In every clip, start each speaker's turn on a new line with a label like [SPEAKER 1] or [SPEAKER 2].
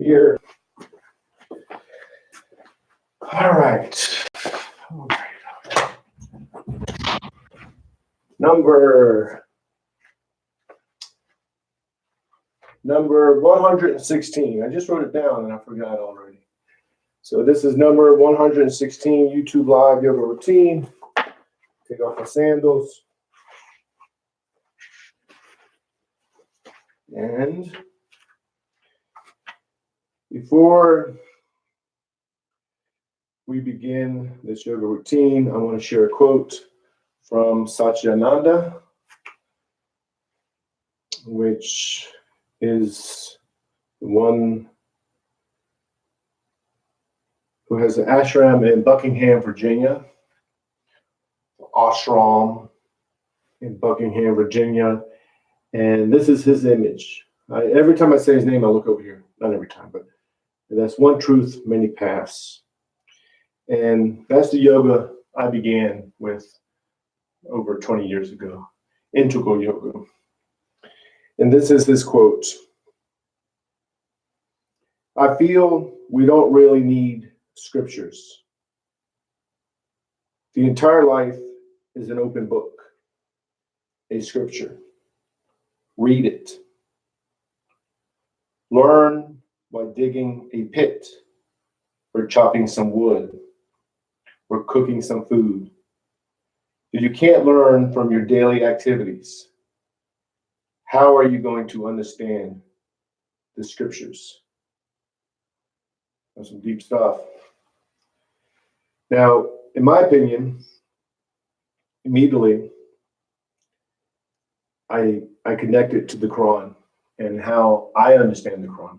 [SPEAKER 1] here. All right. All right. Number 116. I just wrote it down and I forgot already. So this is number 116, YouTube live yoga routine. Take off my sandals. And before we begin this yoga routine, I want to share a quote from Satchidananda, which is the one who has an ashram in Buckingham, Virginia. Ashram in Buckingham, Virginia. And this is his image. Every time I say his name, I look over here. Not every time, but that's one truth, many paths. And that's the yoga I began with over 20 years ago, integral yoga. And this is his quote. I feel we don't really need scriptures. The entire life is an open book, a scripture. Read it. Learn by digging a pit, or chopping some wood, or cooking some food. If you can't learn from your daily activities, how are you going to understand the scriptures? That's some deep stuff. Now, in my opinion, immediately, I connect it to the Quran and how I understand the Quran.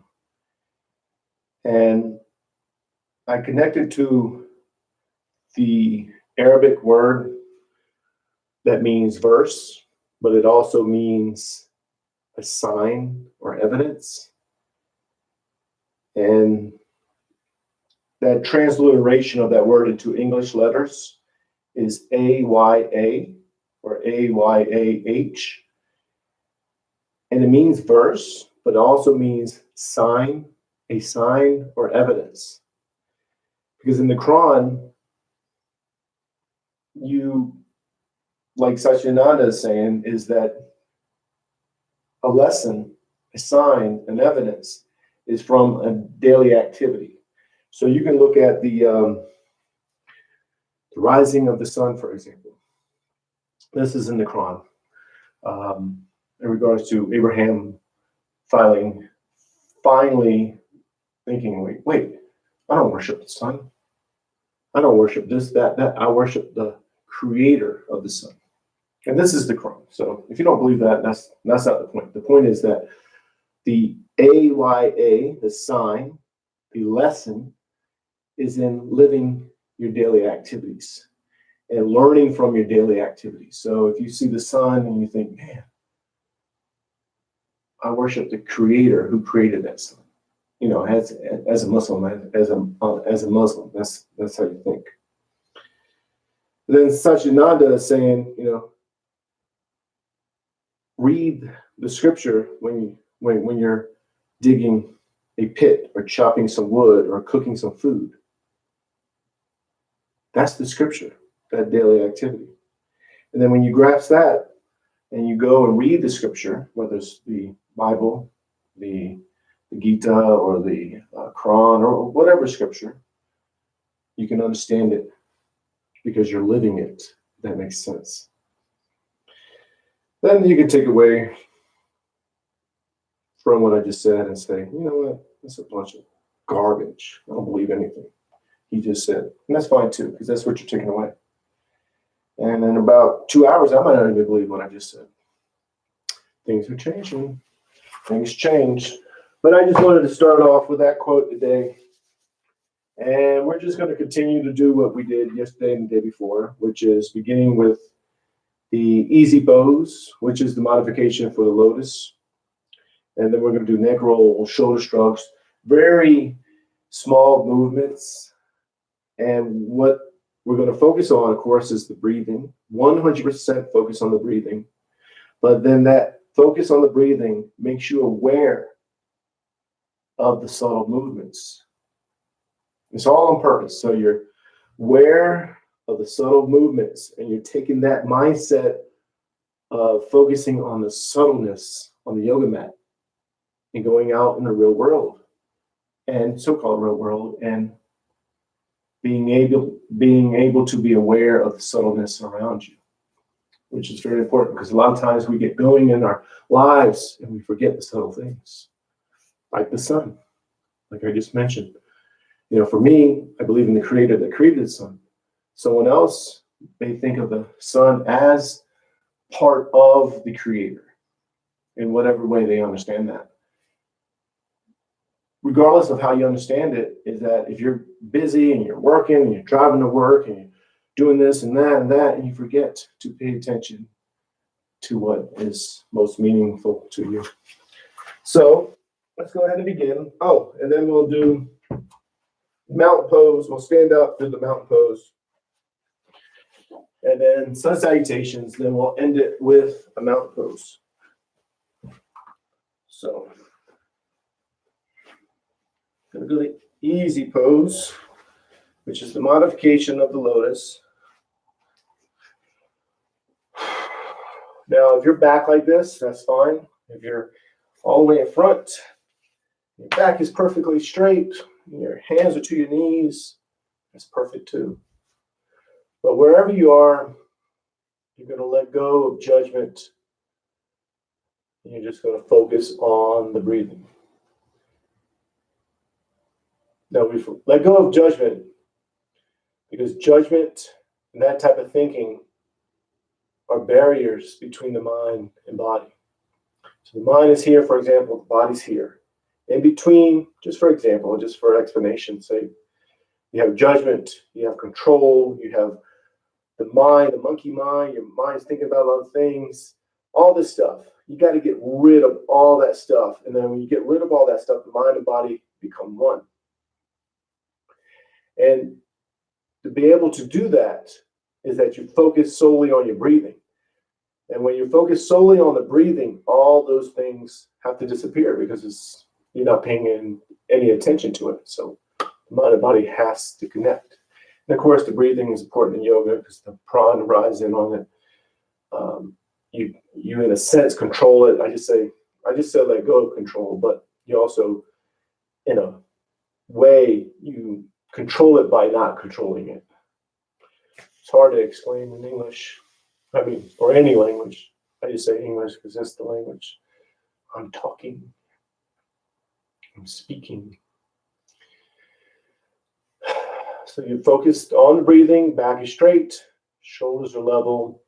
[SPEAKER 1] And I connect it to the Arabic word that means verse, but it also means a sign or evidence. And that transliteration of that word into English letters is AYA or AYAH. And it means verse, but it also means sign, a sign or evidence. Because in the Quran, like Satchidananda is saying, is that a lesson, a sign, an evidence is from a daily activity. So you can look at the rising of the sun, for example. This is in the Quran. In regards to Abraham finally thinking, wait, I don't worship the sun. I don't worship this, that. I worship the creator of the sun. And this is the Quran. So if you don't believe that, that's not the point. The point is that the AYA, the sign, the lesson, is in living your daily activities and learning from your daily activities. So if you see the sun and you think, man, I worship the creator who created that sun. You know, as a Muslim, as a Muslim, that's how you think. Then Satchidananda is saying, read the scripture when you're digging a pit or chopping some wood or cooking some food. That's the scripture, that daily activity. And then when you grasp that and you go and read the scripture, whether it's the Bible, the Gita, or the Quran, or whatever scripture, you can understand it because you're living it. If that makes sense. Then you can take away from what I just said and say, you know what, that's a bunch of garbage. I don't believe anything he just said. And that's fine too, because that's what you're taking away. And in about 2 hours, I might not even believe what I just said. Things are changing. Things change. But I just wanted to start off with that quote today. And we're just going to continue to do what we did yesterday and the day before, which is beginning with the easy pose, which is the modification for the lotus. And then we're going to do neck roll, shoulder shrugs, very small movements. And what we're going to focus on, of course, is the breathing. 100% focus on the breathing. But then that focus on the breathing makes you aware of the subtle movements. It's all on purpose. So you're aware of the subtle movements, and you're taking that mindset of focusing on the subtleness on the yoga mat and going out in the real world and so-called real world, and being able to be aware of the subtleness around you, which is very important, because a lot of times we get going in our lives and we forget the subtle things, like the sun, like I just mentioned. You know, for me, I believe in the creator that created the sun. Someone else may think of the sun as part of the creator in whatever way they understand that. Regardless of how you understand it, is that if you're busy and you're working and you're driving to work and you're doing this and that, and you forget to pay attention to what is most meaningful to you. So let's go ahead and begin. Oh, and then we'll do mountain pose. We'll stand up, do the mountain pose, and then sun salutations. Then we'll end it with a mountain pose. So going to go to easy pose, which is the modification of the lotus. Now, if you're back like this, that's fine. If you're all the way in front, your back is perfectly straight, and your hands are to your knees, that's perfect too. But wherever you are, you're going to let go of judgment, and you're just going to focus on the breathing. Now, we let go of judgment, because judgment and that type of thinking are barriers between the mind and body. So the mind is here, for example, the body's here. In between, just for example, just for explanation's sake, you have judgment, you have control, you have the mind, the monkey mind, your mind's thinking about other things, all this stuff. You got to get rid of all that stuff. And then when you get rid of all that stuff, the mind and body become one. And to be able to do that is that you focus solely on your breathing. And when you focus solely on the breathing, all those things have to disappear, because you're not paying any attention to it. So the mind and body has to connect. And of course, the breathing is important in yoga because the prana rises in on it. You in a sense control it. I just said let go of control, but you also, in a way, you control it by not controlling it. It's hard to explain in English. I mean, or any language. I just say English because that's the language I'm talking. I'm speaking. So you're focused on the breathing, back is straight, shoulders are level,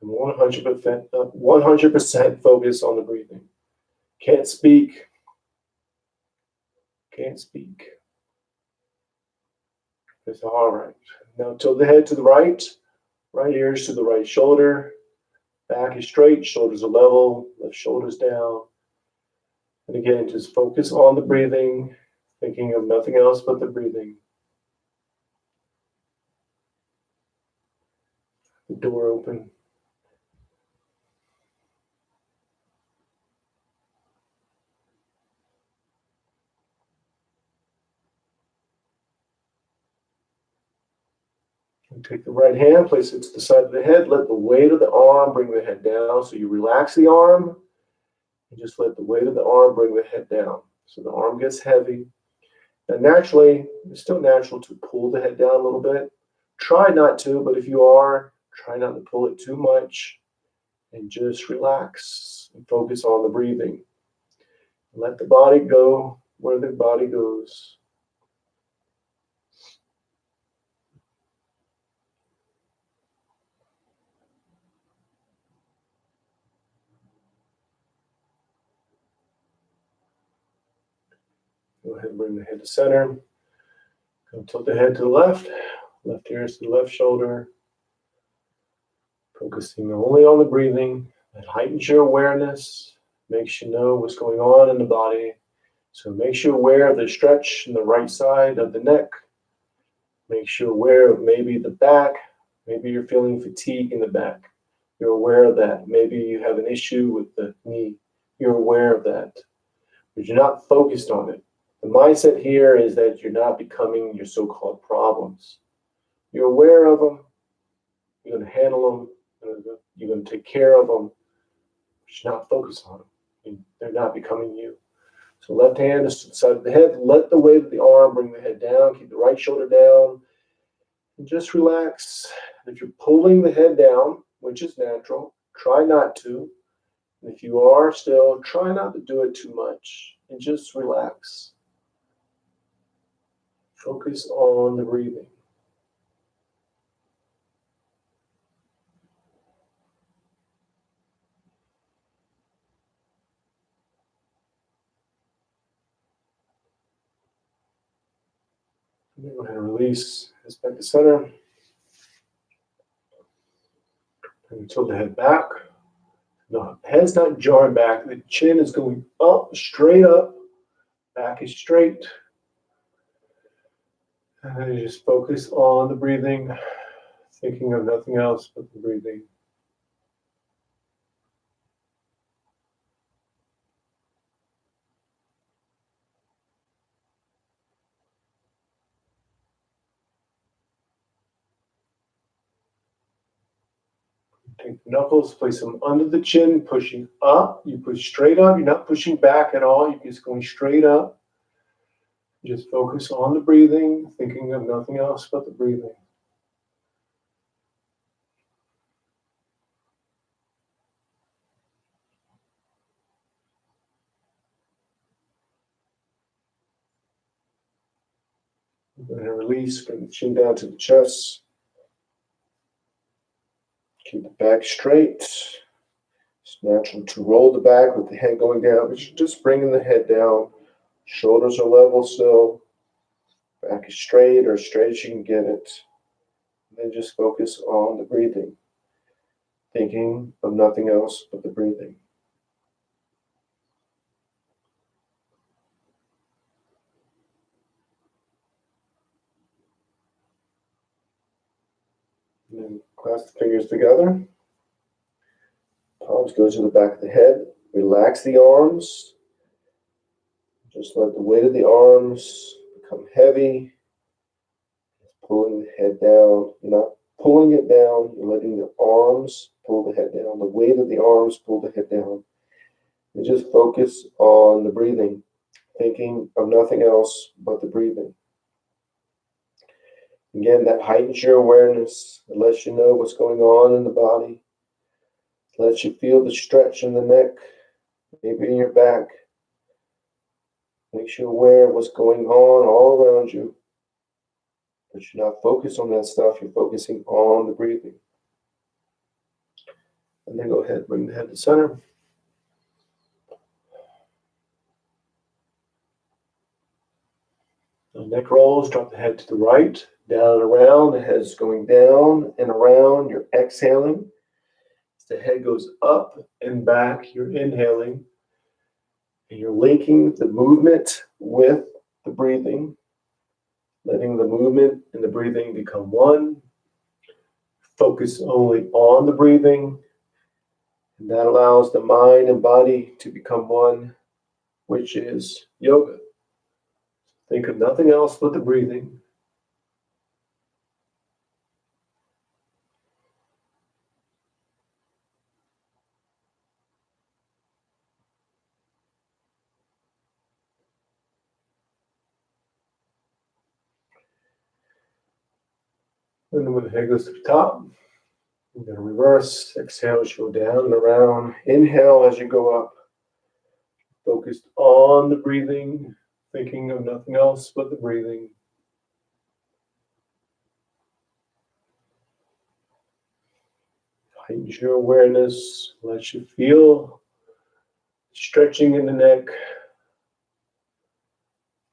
[SPEAKER 1] and 100% focus on the breathing. Can't speak. It's all right. Now tilt the head to the right ears to the right shoulder, back is straight, shoulders are level, left shoulder's down. And again, just focus on the breathing, thinking of nothing else but the breathing. The door open. And take the right hand, place it to the side of the head, let the weight of the arm bring the head down. So you relax the arm and just let the weight of the arm bring the head down. So the arm gets heavy. And naturally, it's still natural to pull the head down a little bit. Try not to, but if you are, try not to pull it too much, and just relax and focus on the breathing. Let the body go where the body goes. Go ahead and bring the head to center. Go tilt the head to the left ears to the left shoulder. Focusing only on the breathing. That heightens your awareness, makes you know what's going on in the body. So makes you aware of the stretch in the right side of the neck. Makes you aware of maybe the back. Maybe you're feeling fatigue in the back. You're aware of that. Maybe you have an issue with the knee. You're aware of that. but you're not focused on it. The mindset here is that you're not becoming your so-called problems. You're aware of them. You're going to handle them. You're going to take care of them. But you're not focused on them. They're not becoming you. So left hand is to the side of the head. Let the weight of the arm bring the head down. Keep the right shoulder down. And just relax. And if you're pulling the head down, which is natural, try not to. And if you are still, try not to do it too much. And just relax. Focus on the breathing. Go ahead and release. Head back to center. And tilt the head back. The head's not jarring back. The chin is going up, straight up. Back is straight. And then you just focus on the breathing, thinking of nothing else but the breathing. Take the knuckles, place them under the chin, pushing up. You push straight up. You're not pushing back at all. You're just going straight up. Just focus on the breathing, thinking of nothing else but the breathing. Go ahead and release. Bring the chin down to the chest. Keep the back straight. It's natural to roll the back with the head going down, but you're just bringing the head down. Shoulders are level still. Back is straight, or as straight as you can get it. And then just focus on the breathing, thinking of nothing else but the breathing. And then clasp the fingers together. Palms go to the back of the head. Relax the arms. Just let the weight of the arms become heavy. Pulling the head down. You're not pulling it down. You're letting the arms pull the head down. The weight of the arms pull the head down. And just focus on the breathing, thinking of nothing else but the breathing. Again, that heightens your awareness. It lets you know what's going on in the body. It lets you feel the stretch in the neck, maybe in your back. Makes you aware of what's going on all around you. But you're not focused on that stuff. You're focusing on the breathing. And then go ahead, bring the head to center. The neck rolls, drop the head to the right, down and around. The head's going down and around. You're exhaling. As the head goes up and back, you're inhaling. And you're linking the movement with the breathing, letting the movement and the breathing become one. Focus only on the breathing. And that allows the mind and body to become one, which is yoga. Think of nothing else but the breathing. And then when the head goes to the top, you're going to reverse. Exhale as you go down and around. Inhale as you go up. Focused on the breathing, thinking of nothing else but the breathing. Heightens your awareness, lets you feel stretching in the neck.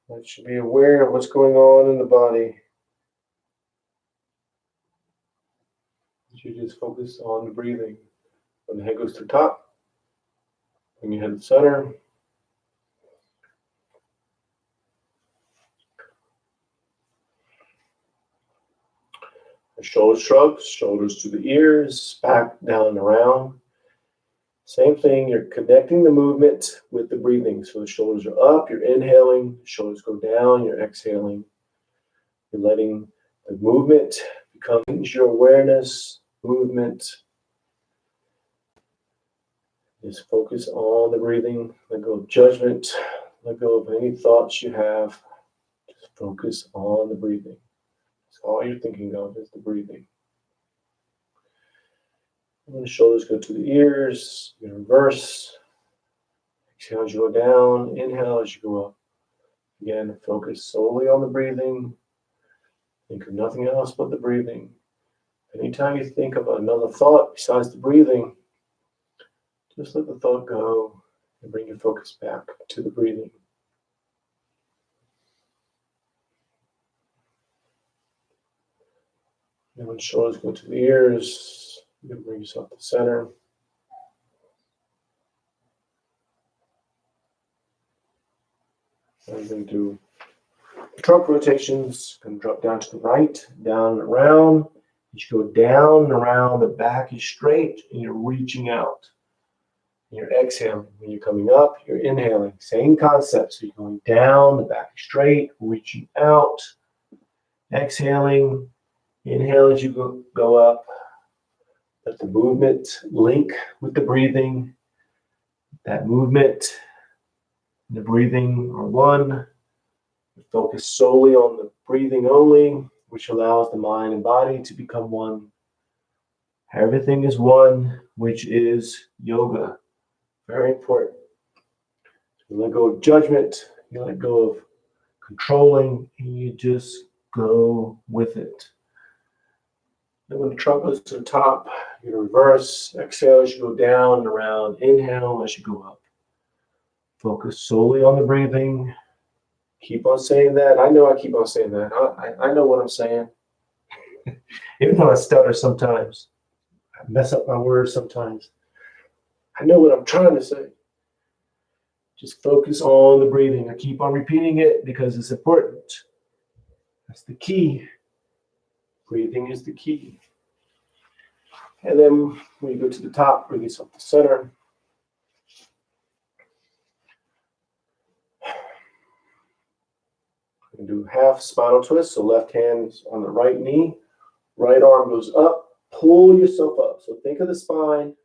[SPEAKER 1] Lets you be aware of what's going on in the body. You just focus on the breathing. When the head goes to the top, bring your head to the center. Shoulder shrugs, shoulders to the ears, back, down, and around.
[SPEAKER 2] Same thing, you're connecting the movement with the breathing. So the shoulders are up, you're inhaling, shoulders go down, you're exhaling. You're letting the movement become your awareness, movement. Just focus on the breathing. Let go of judgment. Let go of any thoughts you have. Just focus on the breathing. That's all you're thinking of is the breathing. And the shoulders go to the ears. You reverse. Exhale as you go down. Inhale as you go up. Again, focus solely on the breathing. Think of nothing else but the breathing. Anytime you think of another thought besides the breathing, just let the thought go and bring your focus back to the breathing. And when shoulders go to the ears, you can bring yourself to center. And then do trunk rotations. Going to drop down to the right, down and around. As you go down and around, the back is straight and you're reaching out. And you're exhaling. When you're coming up, you're inhaling. Same concept. So you're going down, the back is straight, reaching out, exhaling. Inhale as you go up. Let the movement link with the breathing. That movement and the breathing are one. Focus solely on the breathing only, which allows the mind and body to become one. Everything is one, which is yoga. Very important. You let go of judgment, you let go of controlling, and you just go with it. And when the trunk goes to the top, you reverse. Exhale as you go down and around. Inhale as you go up. Focus solely on the breathing. Keep on saying that. I know I keep on saying that. I know what I'm saying. Even though I stutter sometimes. I mess up my words sometimes. I know what I'm trying to say. Just focus on the breathing. I keep on repeating it because it's important. That's the key. Breathing is the key. And then when you go to the top, bring yourself to center. You do half spinal twist. So left hand is on the right knee. Right arm goes up. Pull yourself up. So think of the spine.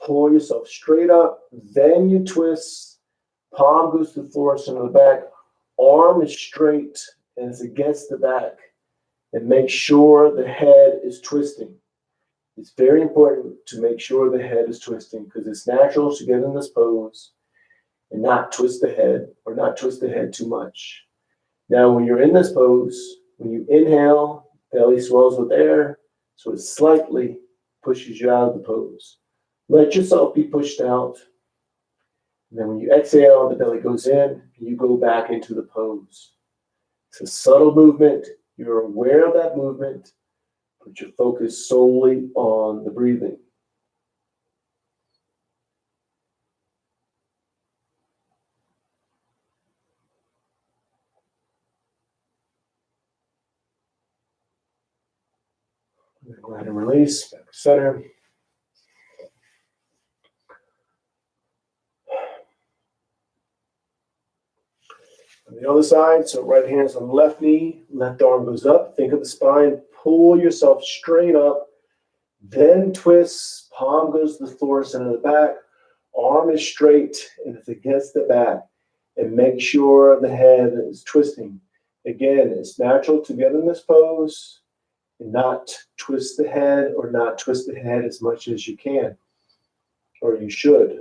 [SPEAKER 2] Pull yourself straight up. Then you twist. Palm goes to the floor, center of the back. Arm is straight and it's against the back. And make sure the head is twisting. It's very important to make sure the head is twisting because it's natural to get in this pose and not twist the head or not twist the head too much. Now, when you're in this pose, when you inhale, belly swells with air, so it slightly pushes you out of the pose. Let yourself be pushed out. And then when you exhale, the belly goes in, and you go back into the pose. It's a subtle movement. You're aware of that movement, but you're focused solely on the breathing. Go ahead and release, back to center. On the other side, so right hand is on the left knee, left arm goes up. Think of the spine, pull yourself straight up, then twist, palm goes to the floor, center of the back, arm is straight and it's against the back. And make sure the head is twisting. Again, it's natural to get in this pose and not twist the head or not twist the head as much as you can, or you should.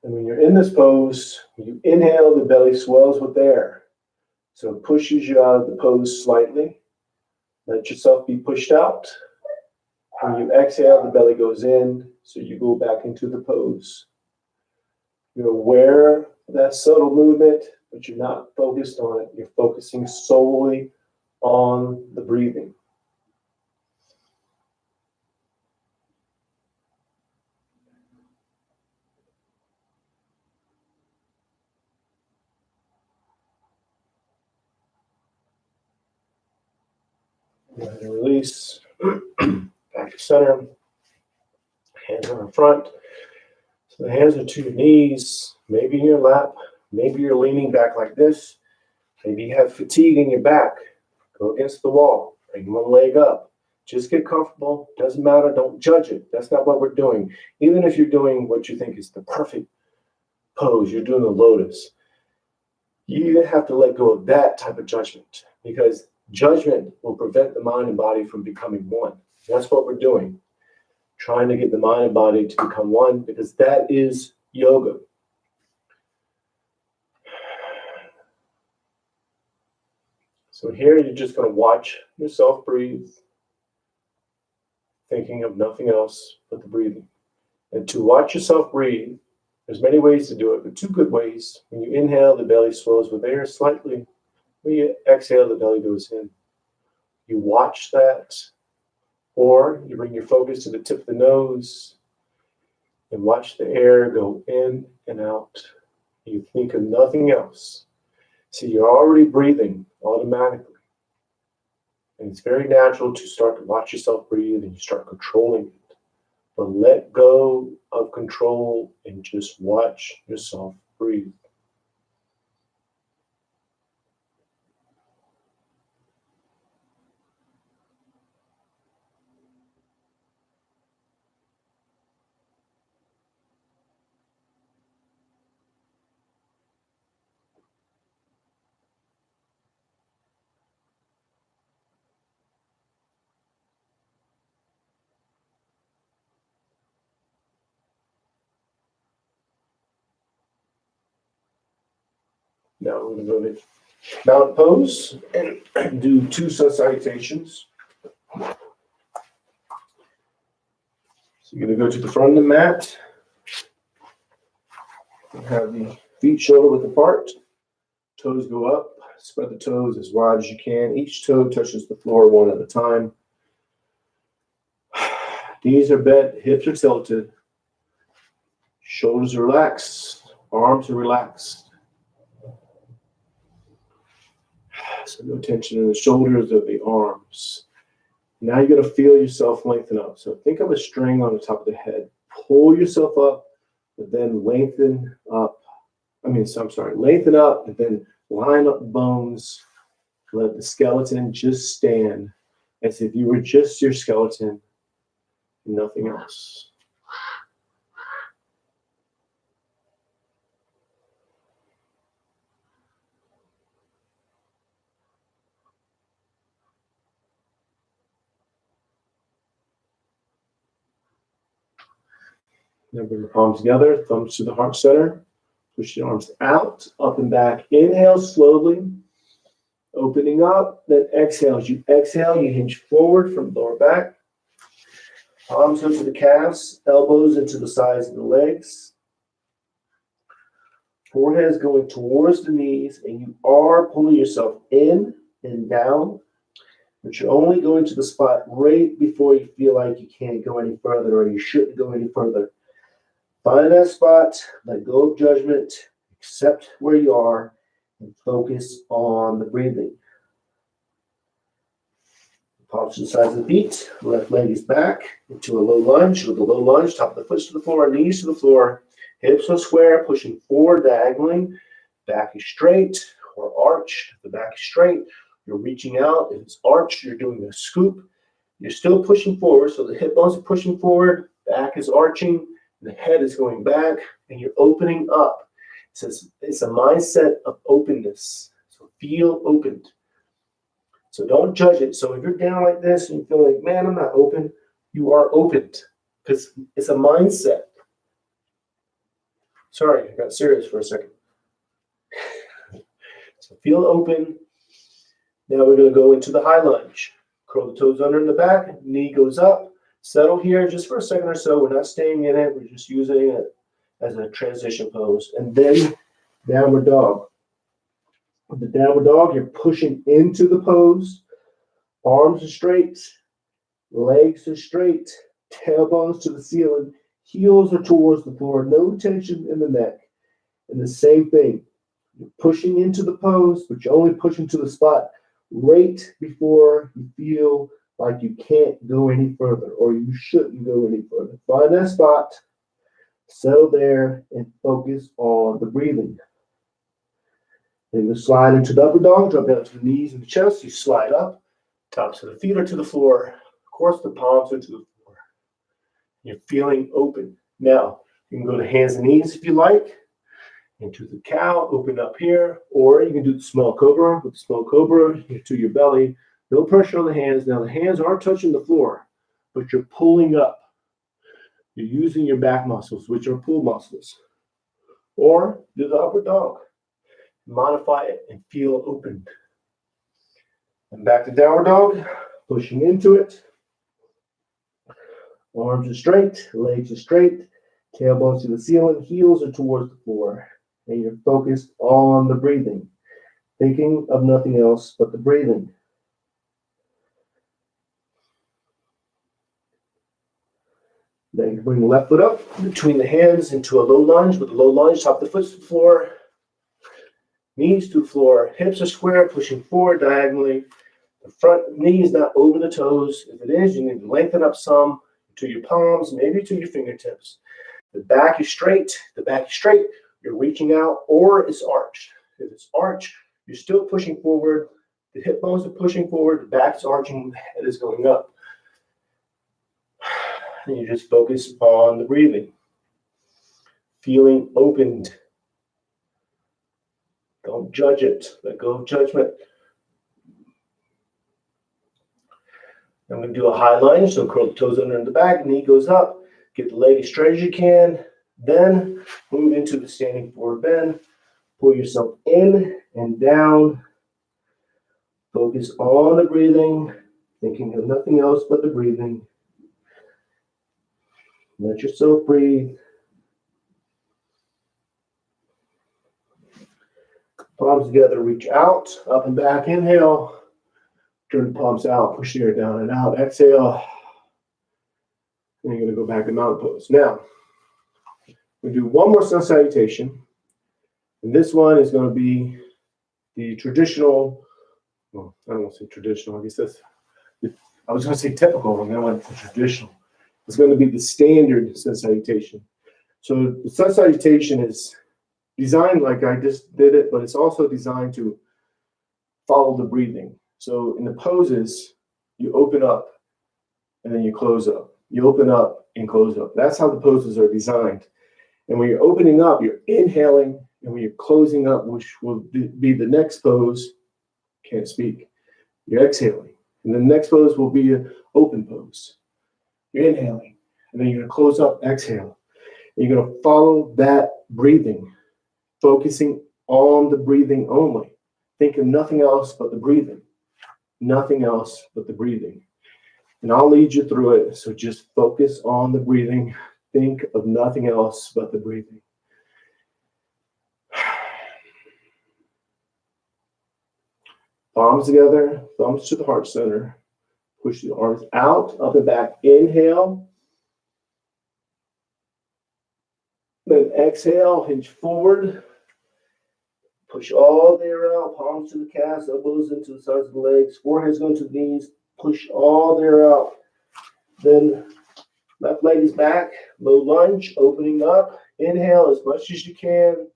[SPEAKER 2] And when you're in this pose, when you inhale, the belly swells with air. So it pushes you out of the pose slightly. Let yourself be pushed out. When you exhale, the belly goes in, so you go back into the pose. You're aware of that subtle movement, but you're not focused on it. You're focusing solely on the breathing. Go ahead and release. Back to center. Hands on the front. So the hands are to your knees, maybe in your lap. Maybe you're leaning back like this. Maybe you have fatigue in your back. Go against the wall. Bring one leg up. Just get comfortable. Doesn't matter. Don't judge it. That's not what we're doing. Even if you're doing what you think is the perfect pose, you're doing the lotus, you have to let go of that type of judgment, because judgment will prevent the mind and body from becoming one. That's what we're doing. Trying to get the mind and body to become one, because that is yoga. So here you're just going to watch yourself breathe, thinking of nothing else but the breathing. And to watch yourself breathe, there's many ways to do it, but two good ways. When you inhale, the belly swells with air slightly. When you exhale, the belly goes in. You watch that, or you bring your focus to the tip of the nose and watch the air go in and out. You think of nothing else. See, you're already breathing automatically. And it's very natural to start to watch yourself breathe and you start controlling it. But let go of control and just watch yourself breathe. Now we're going to go to mountain pose and do two sun salutations. So you're going to go to the front of the mat and have the feet shoulder width apart. Toes go up. Spread the toes as wide as you can. Each toe touches the floor one at a time. Knees are bent, hips are tilted. Shoulders are relaxed, arms are relaxed. So no tension in the shoulders or the arms. Now you're going to feel yourself lengthen up. So think of a string on the top of the head. Pull yourself up, but then lengthen up. Lengthen up and then line up the bones. Let the skeleton just stand as if you were just your skeleton, nothing else. Now bring the palms together, thumbs to the heart center. Push the arms out, up and back. Inhale slowly, opening up. Then exhale. As you exhale, you hinge forward from lower back. Palms go to the calves, elbows into the sides of the legs. Forehead is going towards the knees, and you are pulling yourself in and down, but you're only going to the spot right before you feel like you can't go any further or you shouldn't go any further. Find that spot, let go of judgment, accept where you are, and focus on the breathing. Palms to the sides of the feet, left leg is back into a low lunge. With a low lunge, top of the foot to the floor, knees to the floor, hips are square, pushing forward diagonally. Back is straight or arched. If the back is straight, you're reaching out. If it's arched, you're doing a scoop. You're still pushing forward, so the hip bones are pushing forward, back is arching, the head is going back, and you're opening up. It's a mindset of openness. So feel opened. So don't judge it. So if you're down like this and you feel like, man, I'm not open, you are opened, because it's a mindset. Sorry, I got serious for a second. So feel open. Now we're going to go into the high lunge. Curl the toes under in the back, knee goes up. Settle here just for a second or so. We're not staying in it. We're just using it as a transition pose. And then downward dog. With the downward dog, you're pushing into the pose. Arms are straight. Legs are straight. Tailbones to the ceiling. Heels are towards the floor. No tension in the neck. And the same thing. You're pushing into the pose, but you're only pushing to the spot right before you feel
[SPEAKER 1] like you can't go any further or you shouldn't go any further. Find that spot, settle there, and focus on the breathing. Then you slide into the upper dog, drop down to the knees and the chest. You slide up, tops of the feet are to the floor. Of course, the palms are to the floor. You're feeling open. Now, you can go to hands and knees if you like. Into the cow, open up here, or you can do the small cobra. With the small cobra, to your belly. No pressure on the hands. Now the hands aren't touching the floor, but you're pulling up. You're using your back muscles, which are pull muscles. Or do the upper dog. Modify it and feel open. And back to downward dog, pushing into it. Arms are straight, legs are straight, tailbones to the ceiling, heels are towards the floor. And you're focused on the breathing, thinking of nothing else but the breathing. Then you bring the left foot up between the hands into a low lunge. With a low lunge, top of the foot to the floor, knees to the floor, hips are square, pushing forward diagonally. The front knee is not over the toes. If it is, you need to lengthen up some to your palms, maybe to your fingertips. The back is straight. The back is straight. You're reaching out, or it's arched. If it's arched, you're still pushing forward. The hip bones are pushing forward. The back is arching. The head is going up. And you just focus on the breathing. Feeling opened. Don't judge it. Let go of judgment. I'm going to do a high lunge. So curl the toes under in the back. Knee goes up. Get the leg as straight as you can. Then move into the standing forward bend. Pull yourself in and down. Focus on the breathing. Thinking of nothing else but the breathing. Let yourself breathe. Palms together, reach out, up and back. Inhale. Turn the palms out, push the air down and out. Exhale. And you're going to go back to mountain pose. Now, we do one more sun salutation. And this one is going to be the traditional, well, I don't want to say traditional, I guess that's, I was going to say typical, and then I went to traditional. It's going to be the standard sun salutation. So the sun salutation is designed like I just did it, but it's also designed to follow the breathing. So in the poses, you open up and then you close up. You open up and close up. That's how the poses are designed. And when you're opening up, you're inhaling, and when you're closing up, which will be the next pose, can't speak, you're exhaling. And the next pose will be an open pose. You're inhaling, and then you're going to close up, exhale. And you're going to follow that breathing, focusing on the breathing only. Think of nothing else but the breathing. Nothing else but the breathing. And I'll lead you through it. So just focus on the breathing. Think of nothing else but the breathing. Palms together, thumbs to the heart center. Push the arms out, up and back. Inhale. Then exhale, hinge forward. Push all the air out, palms to the calves, elbows into the sides of the legs, forehead's going to the knees. Push all the air out. Then left leg is back, low lunge, opening up. Inhale as much as you can.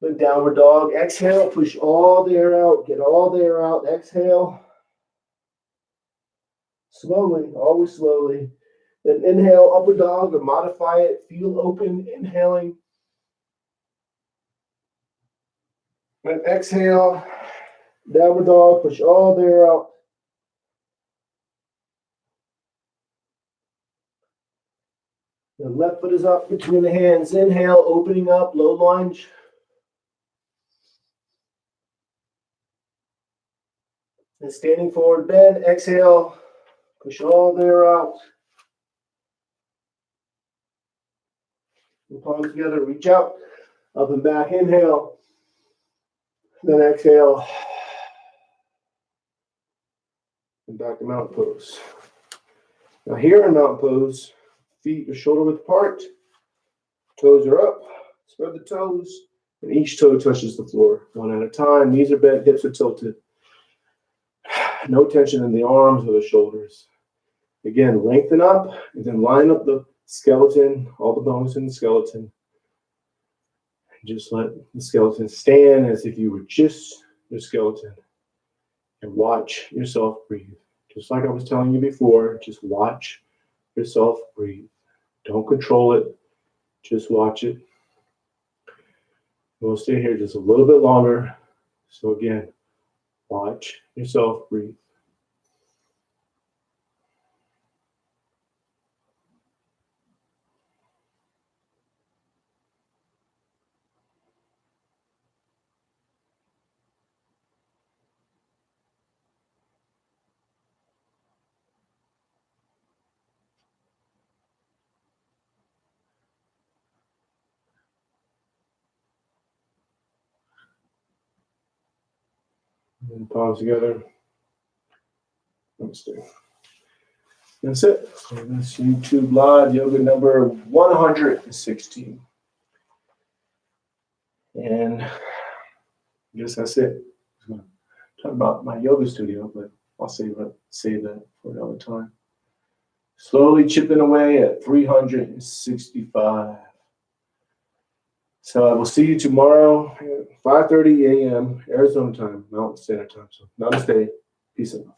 [SPEAKER 1] Then downward dog. Exhale, push all the air out, get all the air out. Exhale. Slowly, always slowly. Then inhale, upward dog, or modify it. Feel open, inhaling. Then exhale, downward dog, push all the air out. The left foot is up between the hands. Inhale, opening up, low lunge. And standing forward bend. Exhale, push all the air out. And palms together, reach out, up and back. Inhale. Then exhale. And back to mountain pose. Now here in mountain pose, feet are shoulder width apart, toes are up, spread the toes, and each toe touches the floor, one at a time. Knees are bent, hips are tilted. No tension in the arms or the shoulders. Again, lengthen up and then line up the skeleton, all the bones in the skeleton. And just let the skeleton stand as if you were just your skeleton. And watch yourself breathe. Just like I was telling you before, just watch yourself breathe. Don't control it, just watch it. We'll stay here just a little bit longer. So again, watch yourself breathe. And palms together. Namaste. That's it. So that's YouTube Live Yoga number 116. And I guess that's it. I'm going to talk about my yoga studio, but I'll save that for another time. Slowly chipping away at 365. So I will see you tomorrow at 5:30 a.m. Arizona time, Mountain Standard Time. So namaste. Peace and love.